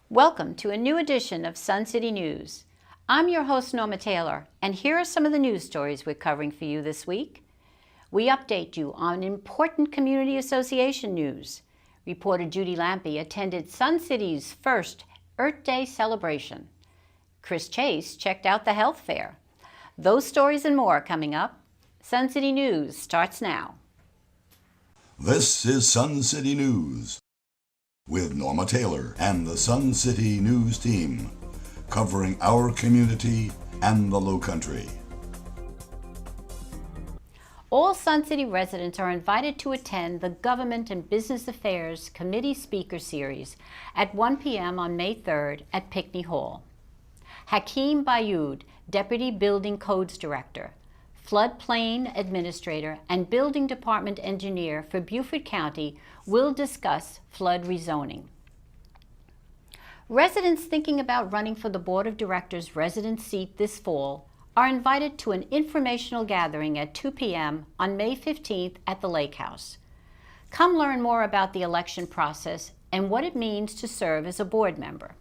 Welcome to a new edition of Sun City News. I'm your host, Norma Taylor, and here are some of the news stories we're covering for you this week. We update you on important community association news. Reporter Judy attended Sun City's first Earth Day celebration. Chris Chase checked out the health fair. Those stories and more coming up. Sun City News starts now. This is Sun City News with Norma Taylor and the Sun City News team, covering our community and the Lowcountry. All Sun City residents are invited to attend the Government and Business Affairs Committee Speaker Series at 1 p.m. on May 3rd at Pickney Hall. Hakeem Bayoud, Deputy Building Codes Director, Floodplain Administrator, and Building Department Engineer for Beaufort County will discuss flood rezoning. Residents thinking about running for the Board of Directors resident seat this fall are invited to an informational gathering at 2 p.m. on May 15th at the Lake House. Come learn more about the election process and what it means to serve as a board member.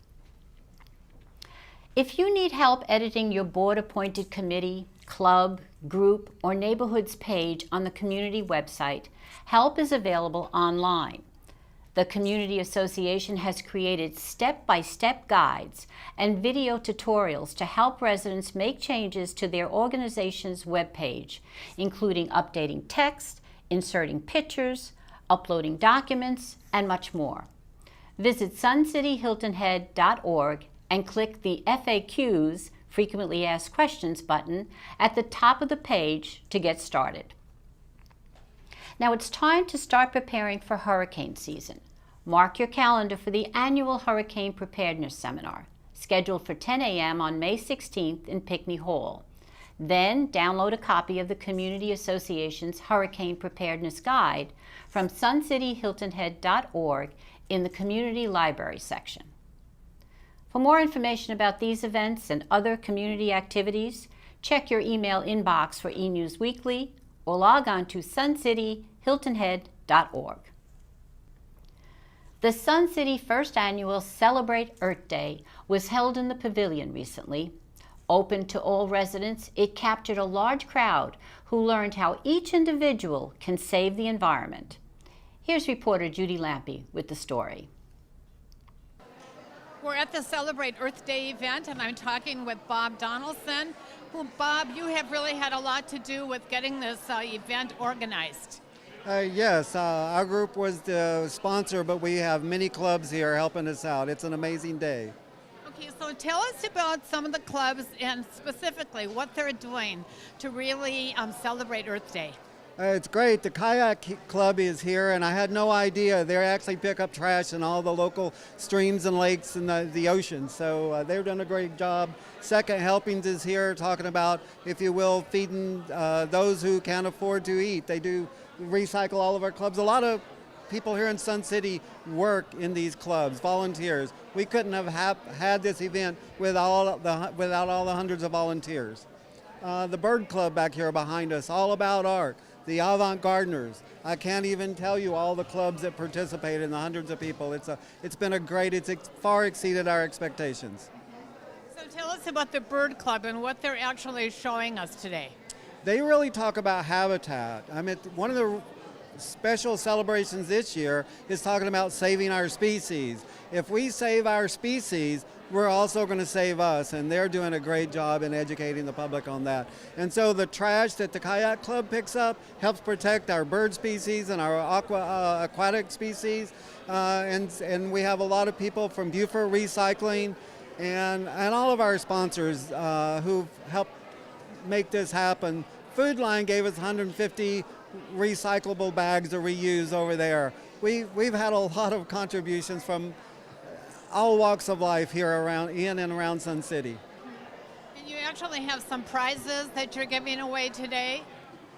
If you need help editing your board-appointed committee, club, group, or neighborhood's page on the community website, help is available online. The Community Association has created step-by-step guides and video tutorials to help residents make changes to their organization's webpage, including updating text, inserting pictures, uploading documents, and much more. Visit suncityhiltonhead.org and click the FAQs, Frequently Asked Questions button at the top of the page to get started. Now it's time to start preparing for hurricane season. Mark your calendar for the annual Hurricane Preparedness Seminar, scheduled for 10 a.m. on May 16th in Pickney Hall. Then download a copy of the Community Association's Hurricane Preparedness Guide from suncityhiltonhead.org in the Community Library section. For more information about these events and other community activities, check your email inbox for eNews Weekly or log on to suncityhiltonhead.org. The Sun City First Annual Celebrate Earth Day was held in the Pavilion recently. Open to all residents, it captured a large crowd who learned how each individual can save the environment. Here's reporter Judy with the story. We're at the Celebrate Earth Day event, and I'm talking with Bob Donaldson, who, Bob, you have really had a lot to do with getting this event organized. Yes, our group was the sponsor, but we have many clubs here helping us out. It's an amazing day. Okay, so tell us about some of the clubs and specifically what they're doing to really celebrate Earth Day. It's great. The kayak club is here, and I had no idea. They actually pick up trash in all the local streams and lakes and the ocean. So they've done a great job. Second Helpings is here talking about, if you will, feeding those who can't afford to eat. They do recycle all of our clubs. A lot of people here in Sun City work in these clubs, volunteers. We couldn't have had this event without all the hundreds of volunteers. The Bird Club back here behind us, all about art. The Avant Gardeners. I can't even tell you all the clubs that participated and the hundreds of people. It's far exceeded our expectations. So tell us about the Bird Club and what they're actually showing us today. They really talk about habitat. I mean, one of the special celebrations this year is talking about saving our species. If we save our species, we're also going to save us, and they're doing a great job in educating the public on that. And so the trash that the kayak club picks up helps protect our bird species and our aquatic species, and we have a lot of people from Beaufort Recycling and all of our sponsors who've helped make this happen. Food Line gave us 150 recyclable bags to reuse over there. We've had a lot of contributions from all walks of life here in and around Sun City. And you actually have some prizes that you're giving away today?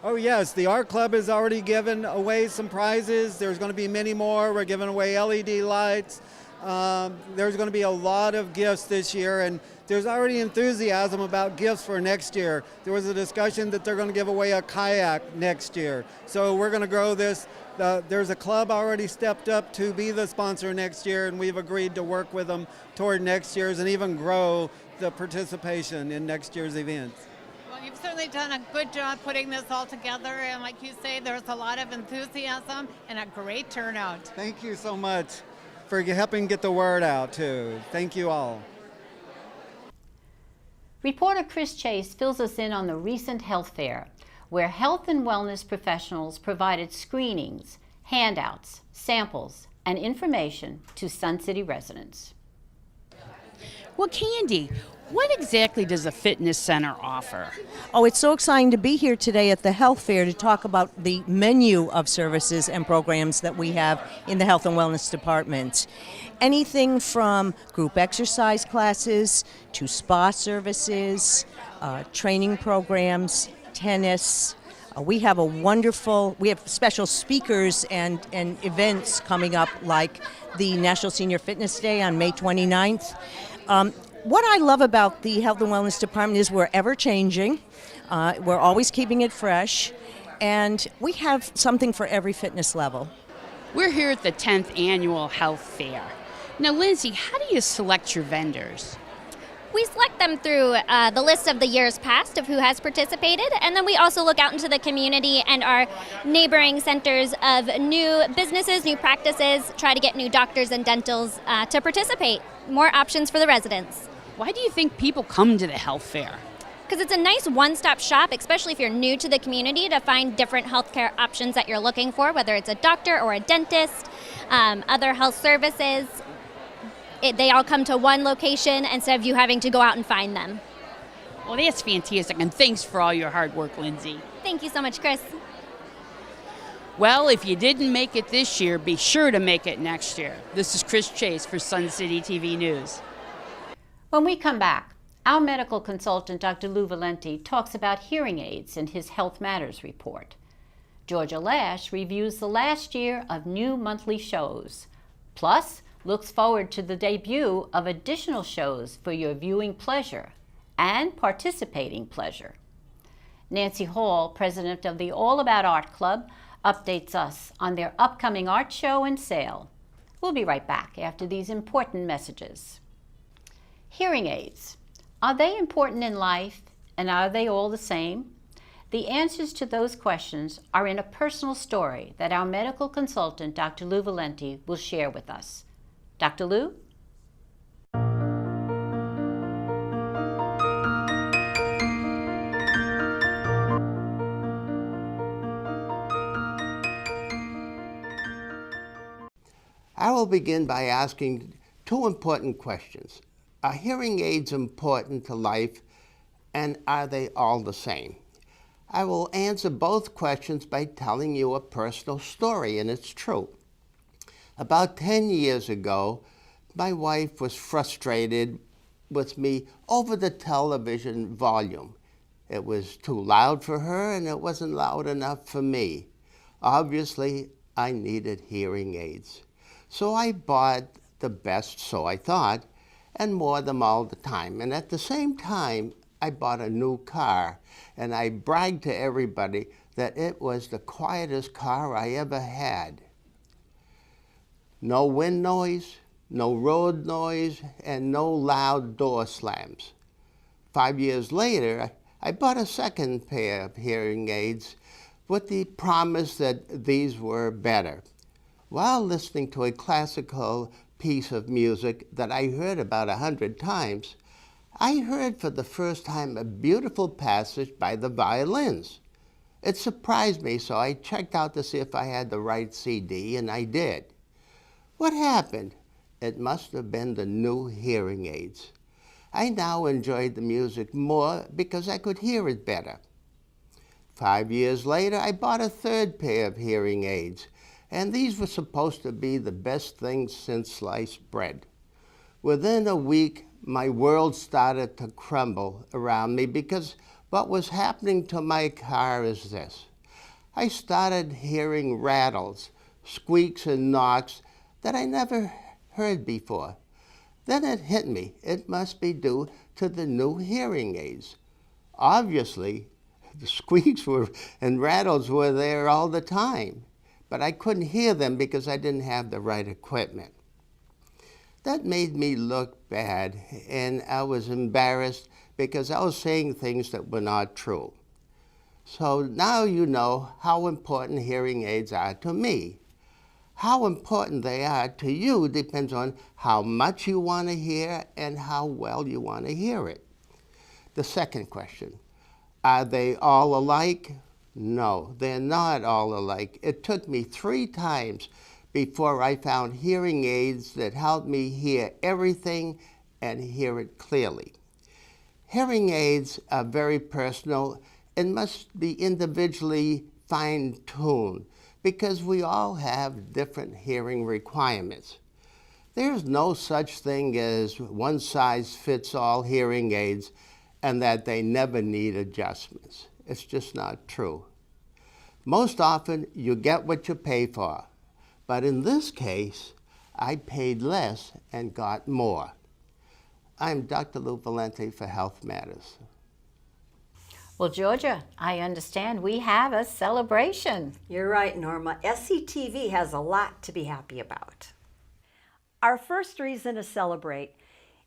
Oh yes, the art club has already given away some prizes. There's going to be many more. We're giving away LED lights. There's going to be a lot of gifts this year, and There's already enthusiasm about gifts for next year. There was a discussion that they're going to give away a kayak next year. So we're going to grow this. There's a club already stepped up to be the sponsor next year, and we've agreed to work with them toward next year's and even grow the participation in next year's events. Well, you've certainly done a good job putting this all together, and like you say, there's a lot of enthusiasm and a great turnout. Thank you so much for helping get the word out, too. Thank you all. Reporter Chris Chase fills us in on the recent health fair, where health and wellness professionals provided screenings, handouts, samples, and information to Sun City residents. Well, Candy, what exactly does a fitness center offer? Oh, it's so exciting to be here today at the health fair to talk about the menu of services and programs that we have in the health and wellness department. Anything from group exercise classes to spa services, training programs, tennis. We have special speakers and events coming up, like the National Senior Fitness Day on May 29th. What I love about the Health and Wellness Department is we're ever changing. We're always keeping it fresh, and we have something for every fitness level. We're here at the 10th Annual Health Fair. Now, Lindsay, how do you select your vendors? We select them through the list of the years past of who has participated, and then we also look out into the community and our neighboring centers of new businesses, new practices, try to get new doctors and dentals to participate. More options for the residents. Why do you think people come to the health fair? Because it's a nice one-stop shop, especially if you're new to the community, to find different healthcare options that you're looking for, whether it's a doctor or a dentist, other health services. They all come to one location instead of you having to go out and find them. Well, that's fantastic, and thanks for all your hard work, Lindsay. Thank you so much, Chris. Well, if you didn't make it this year, be sure to make it next year. This is Chris Chase for Sun City TV News. When we come back, our medical consultant, Dr. Lou Valenti, talks about hearing aids in his Health Matters report. Georgia Lash reviews the last year of new monthly shows, plus looks forward to the debut of additional shows for your viewing pleasure and participating pleasure. Nancy Hall, president of the All About Art Club, updates us on their upcoming art show and sale. We'll be right back after these important messages. Hearing aids. Are they important in life, and are they all the same? The answers to those questions are in a personal story that our medical consultant, Dr. Lou Valenti, will share with us. Dr. Lou? I will begin by asking two important questions. Are hearing aids important to life, and are they all the same? I will answer both questions by telling you a personal story, and it's true. About 10 years ago, my wife was frustrated with me over the television volume. It was too loud for her, and it wasn't loud enough for me. Obviously, I needed hearing aids. So I bought the best, so I thought, and wore them all the time. And at the same time, I bought a new car, and I bragged to everybody that it was the quietest car I ever had. No wind noise, no road noise, and no loud door slams. 5 years later, I bought a second pair of hearing aids with the promise that these were better. While listening to a classical piece of music that I heard about 100 times, I heard for the first time a beautiful passage by the violins. It surprised me, so I checked out to see if I had the right CD, and I did. What happened? It must have been the new hearing aids. I now enjoyed the music more because I could hear it better. 5 years later, I bought a third pair of hearing aids, and these were supposed to be the best things since sliced bread. Within a week, my world started to crumble around me because what was happening to my car is this. I started hearing rattles, squeaks and knocks that I never heard before. Then it hit me. It must be due to the new hearing aids. Obviously, the squeaks and rattles were there all the time, but I couldn't hear them because I didn't have the right equipment. That made me look bad, and I was embarrassed because I was saying things that were not true. So now you know how important hearing aids are to me. How important they are to you depends on how much you want to hear and how well you want to hear it. The second question, are they all alike? No, they're not all alike. It took me 3 times before I found hearing aids that helped me hear everything and hear it clearly. Hearing aids are very personal and must be individually fine-tuned because we all have different hearing requirements. There's no such thing as one-size-fits-all hearing aids and that they never need adjustments. It's just not true. Most often, you get what you pay for. But in this case, I paid less and got more. I'm Dr. Lou Valente for Health Matters. Well, Georgia, I understand we have a celebration. You're right, Norma. SCTV has a lot to be happy about. Our first reason to celebrate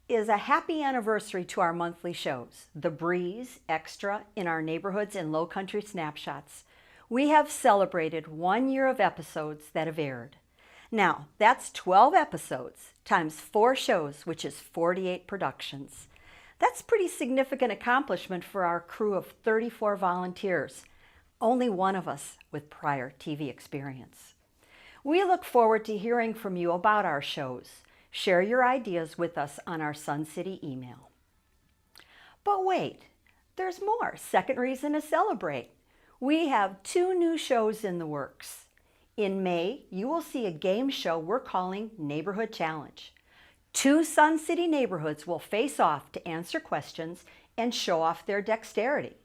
is a happy anniversary to our monthly shows, The Breeze, Extra, In Our Neighborhoods, and Low Country Snapshots. We have celebrated 1 year of episodes that have aired. Now, that's 12 episodes times 4 shows, which is 48 productions. That's pretty significant accomplishment for our crew of 34 volunteers, only one of us with prior TV experience. We look forward to hearing from you about our shows. Share your ideas with us on our Sun City email. But wait, there's more. Second reason to celebrate. We have 2 new shows in the works. In May, you will see a game show we're calling Neighborhood Challenge. 2 Sun City neighborhoods will face off to answer questions and show off their dexterity.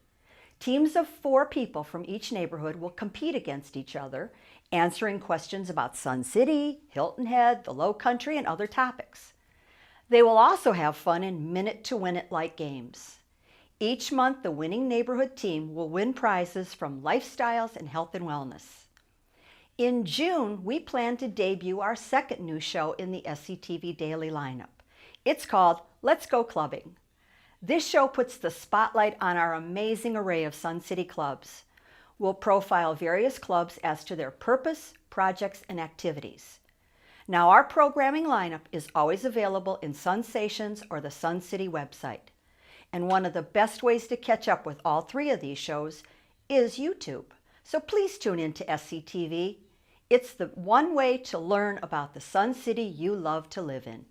Teams of 4 people from each neighborhood will compete against each other, answering questions about Sun City, Hilton Head, the Low Country, and other topics. They will also have fun in minute-to-win-it-like games. Each month, the winning neighborhood team will win prizes from Lifestyles and Health and Wellness. In June, we plan to debut our second new show in the SCTV Daily lineup. It's called Let's Go Clubbing. This show puts the spotlight on our amazing array of Sun City clubs. We'll profile various clubs as to their purpose, projects, and activities. Now, our programming lineup is always available in Sun Stations or the Sun City website. And one of the best ways to catch up with all 3 of these shows is YouTube. So please tune in to SCTV. It's the one way to learn about the Sun City you love to live in.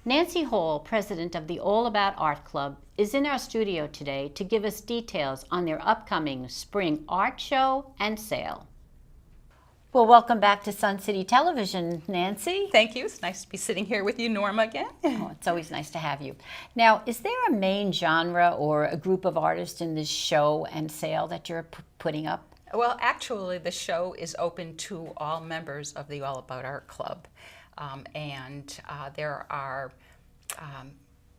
Nancy Hall, president of the All About Art Club, is in our studio today to give us details on their upcoming spring art show and sale. Well, welcome back to Sun City Television, Nancy. Thank you. It's nice to be sitting here with you, Norma, again. Oh, it's always nice to have you. Now, is there a main genre or a group of artists in this show and sale that you're putting up? Well, actually, the show is open to all members of the All About Art Club. There are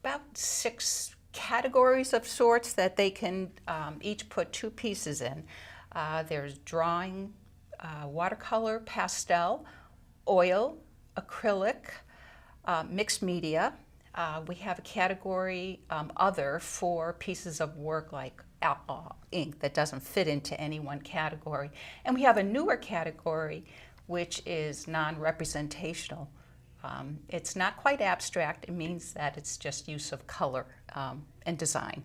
about 6 categories of sorts that they can each put 2 pieces in. There's drawing, watercolor, pastel, oil, acrylic, mixed media. We have a category other for pieces of work like ink that doesn't fit into any one category. And we have a newer category which is non-representational. It's not quite abstract. It means that it's just use of color and design.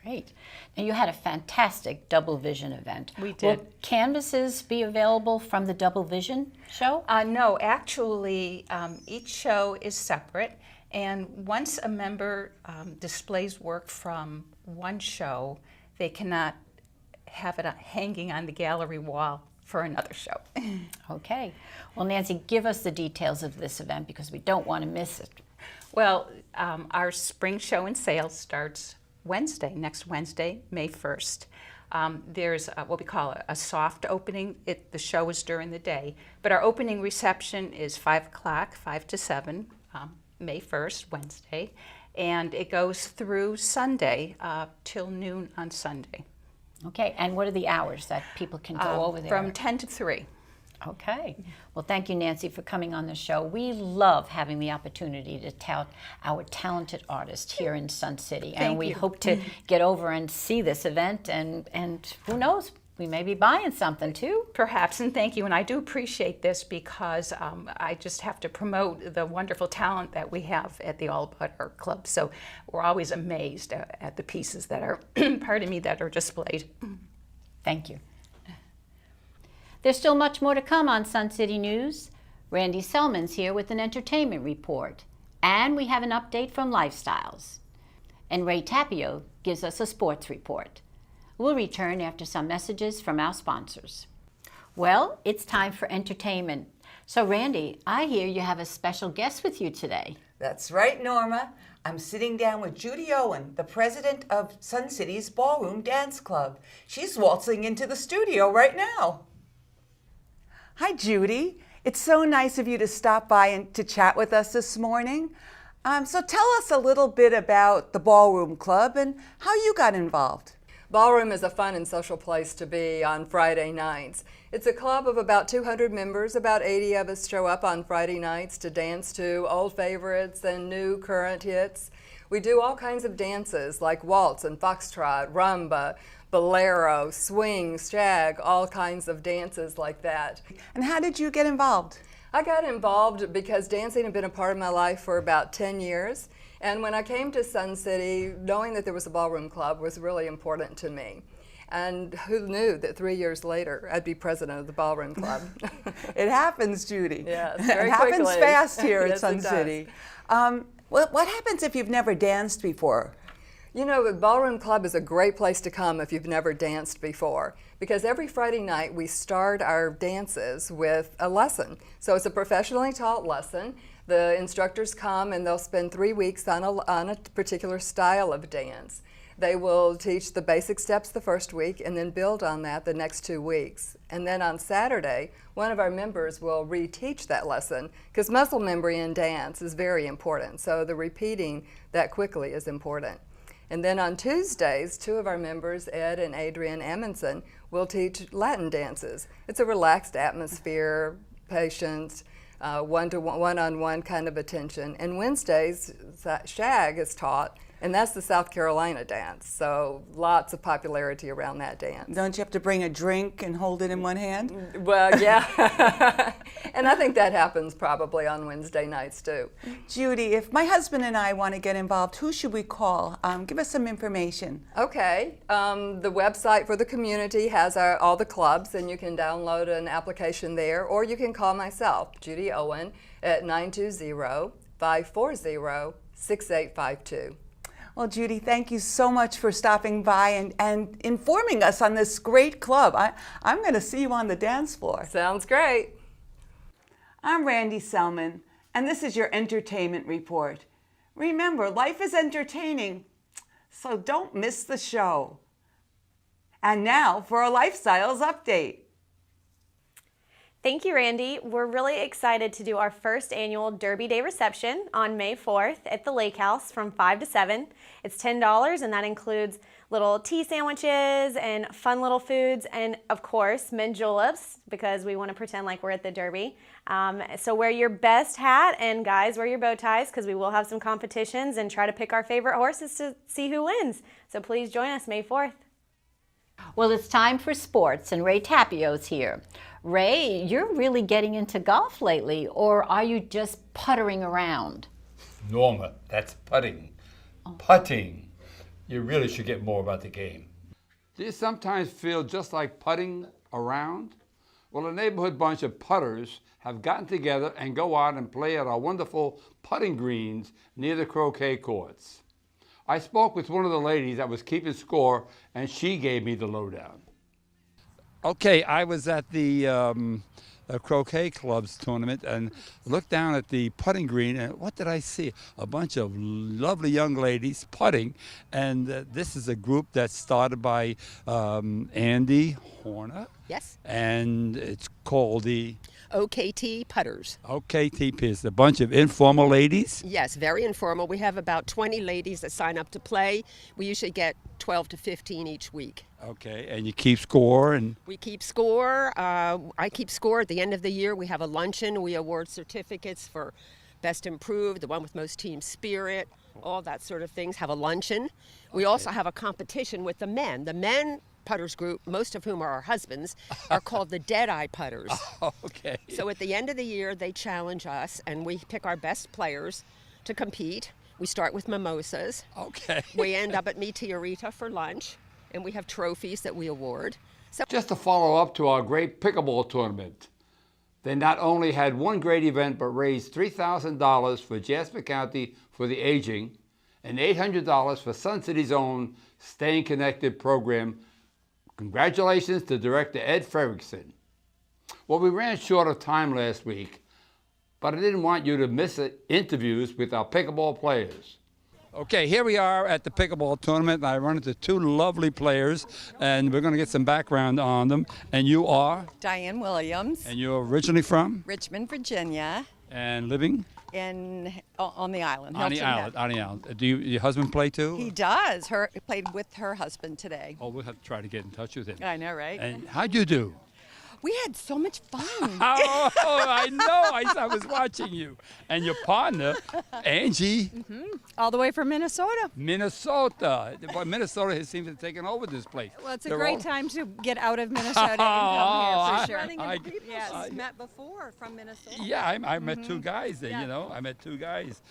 Great. Now, you had a fantastic Double Vision event. We did. Will canvases be available from the Double Vision show? No, actually, each show is separate. And once a member displays work from one show, they cannot have it hanging on the gallery wall for another show. Okay. Well, Nancy, give us the details of this event because we don't want to miss it. Well, our spring show and sale starts next Wednesday, May 1st. There's what we call a soft opening. The show is during the day, but our opening reception is 5 o'clock, 5 to 7. May 1st, Wednesday, and it goes through Sunday till noon on Sunday. Okay, and what are the hours that people can go over there? From 10 to 3. Okay. Well, thank you, Nancy, for coming on the show. We love having the opportunity to tout our talented artists here in Sun City. And we hope to get over and see this event, and who knows, we may be buying something too. Perhaps, and thank you. And I do appreciate this because I just have to promote the wonderful talent that we have at the All About Art Club. So we're always amazed at the pieces that are, pardon me, that are displayed. Thank you. There's still much more to come on Sun City News. Randi Selman's here with an entertainment report. And we have an update from Lifestyles. And Ray Tapio gives us a sports report. We'll return after some messages from our sponsors. Well, it's time for entertainment. So Randi, I hear you have a special guest with you today. That's right, Norma. I'm sitting down with Judy Owen, the president of Sun City's Ballroom Dance Club. She's waltzing into the studio right now. Hi, Judy. It's so nice of you to stop by and to chat with us this morning. So tell us a little bit about the Ballroom Club and how you got involved. Ballroom is a fun and social place to be on Friday nights. It's a club of about 200 members. About 80 of us show up on Friday nights to dance to old favorites and new current hits. We do all kinds of dances like waltz and foxtrot, rumba, bolero, swing, shag, all kinds of dances like that. And how did you get involved? I got involved because dancing had been a part of my life for about 10 years. And when I came to Sun City, knowing that there was a ballroom club was really important to me. And who knew that 3 years later I'd be president of the Ballroom Club? It happens, Judy. Yes, it happens quickly. fast here at Yes, Sun it does. City. What happens if you've never danced before? You know, the Ballroom Club is a great place to come if you've never danced before, because every Friday night we start our dances with a lesson. So it's a professionally taught lesson. The instructors come and they'll spend 3 weeks on a particular style of dance. They will teach the basic steps the first week and then build on that the next 2 weeks. And then on Saturday, one of our members will reteach that lesson, because muscle memory in dance is very important. So the repeating that quickly is important. And then on Tuesdays, 2 of our members, Ed and Adrian Amundsen, will teach Latin dances. It's a relaxed atmosphere, patience, one-on-one kind of attention. And Wednesdays, shag is taught, and that's the South Carolina dance. So lots of popularity around that dance. Don't you have to bring a drink and hold it in one hand? Well, yeah. And I think that happens probably on Wednesday nights too. Judy, if my husband and I want to get involved, who should we call? Give us some information. Okay. The website for the community has all the clubs, and you can download an application there, or you can call myself, Judy Owen, at 920-540-6852. Well, Judy, thank you so much for stopping by and informing us on this great club. I'm going to see you on the dance floor. Sounds great. I'm Randi Selman, and this is your entertainment report. Remember, life is entertaining, so don't miss the show. And now for a Lifestyles update. Thank you, Randi. We're really excited to do our first annual Derby Day reception on May 4th at the Lake House from 5 to 7. It's $10, and that includes little tea sandwiches and fun little foods, and of course, mint juleps, because we want to pretend like we're at the Derby. So wear your best hat, and guys, wear your bow ties, because we will have some competitions and try to pick our favorite horses to see who wins. So please join us May 4th. Well, it's time for sports, and Ray Tapio's here. Ray, you're really getting into golf lately, or are you just puttering around? Norma, that's putting. Putting. You really should get more about the game. Do you sometimes feel just like putting around? Well, a neighborhood bunch of putters have gotten together and go out and play at our wonderful putting greens near the croquet courts. I spoke with one of the ladies that was keeping score, and she gave me the lowdown. Okay, I was at the croquet club's tournament and looked down at the putting green, and what did I see? A bunch of lovely young ladies putting, and this is a group that's started by Andy Horner. Yes. And it's called the OKT putters. OKT is a bunch of informal ladies? Yes, very informal. We have about 20 ladies that sign up to play. We usually get 12 to 15 each week. Okay, and you keep score? And we keep score. I keep score. At the end of the year, we have a luncheon. We award certificates for Best Improved, the one with most team spirit, all that sort of things, have a luncheon. We also have a competition with the men. The men putters group, most of whom are our husbands, are called the Deadeye Putters. Oh, okay. So at the end of the year, they challenge us, and we pick our best players to compete. We start with mimosas. Okay. We end up at Meteorita for lunch, and we have trophies that we award. So just to follow up to our great pickleball tournament, they not only had one great event, but raised $3,000 for Jasper County for the aging and $800 for Sun City's own Staying Connected program. Congratulations to Director Ed Fredrickson. Well, we ran short of time last week, but I didn't want you to miss interviews with our pickleball players. Okay, here we are at the pickleball tournament, and I run into two lovely players, and we're going to get some background on them. And you are? Diane Williams. And you're originally from? Richmond, Virginia. And living? On the island. On the island. Do your husband play too? He does. He played with her husband today. Oh, we'll have to try to get in touch with him. I know, right? And how'd you do? We had so much fun. Oh, I know. I was watching you. And your partner, Angie. All the way from Minnesota. Minnesota. Boy, Minnesota seems to have taken over this place. Well, it's a great time to get out of Minnesota and come here, for sure. Yes, met before from Minnesota. Yeah, I met two guys there, you know. I met two guys.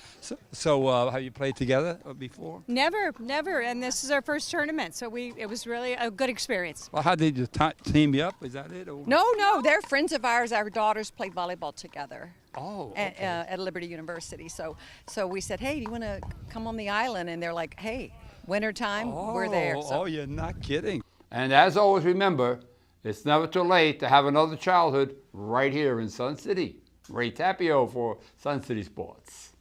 So have you played together before? Never. And this is our first tournament, so it was really a good experience. Well, how did you team you up? Is that it? Or? No, they're friends of ours. Our daughters played volleyball together. Oh, okay. At Liberty University. So we said, hey, do you want to come on the island? And they're like, hey, wintertime, we're there. So. Oh, you're not kidding. And as always, remember, it's never too late to have another childhood right here in Sun City. Ray Tapio for Sun City Sports.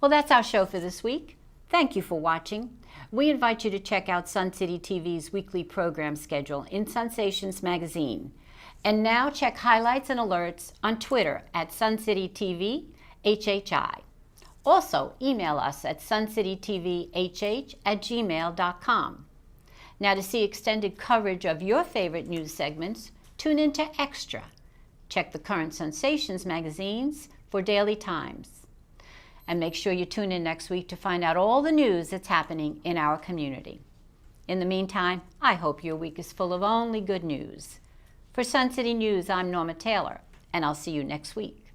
Well, that's our show for this week. Thank you for watching. We invite you to check out Sun City TV's weekly program schedule in Sensations magazine. And now check highlights and alerts on Twitter at Sun City TV HHI. Also, email us at suncitytvhh@gmail.com. Now, to see extended coverage of your favorite news segments, tune into Extra. Check the current Sensations magazines for daily times. And make sure you tune in next week to find out all the news that's happening in our community. In the meantime, I hope your week is full of only good news. For Sun City News, I'm Norma Taylor, and I'll see you next week.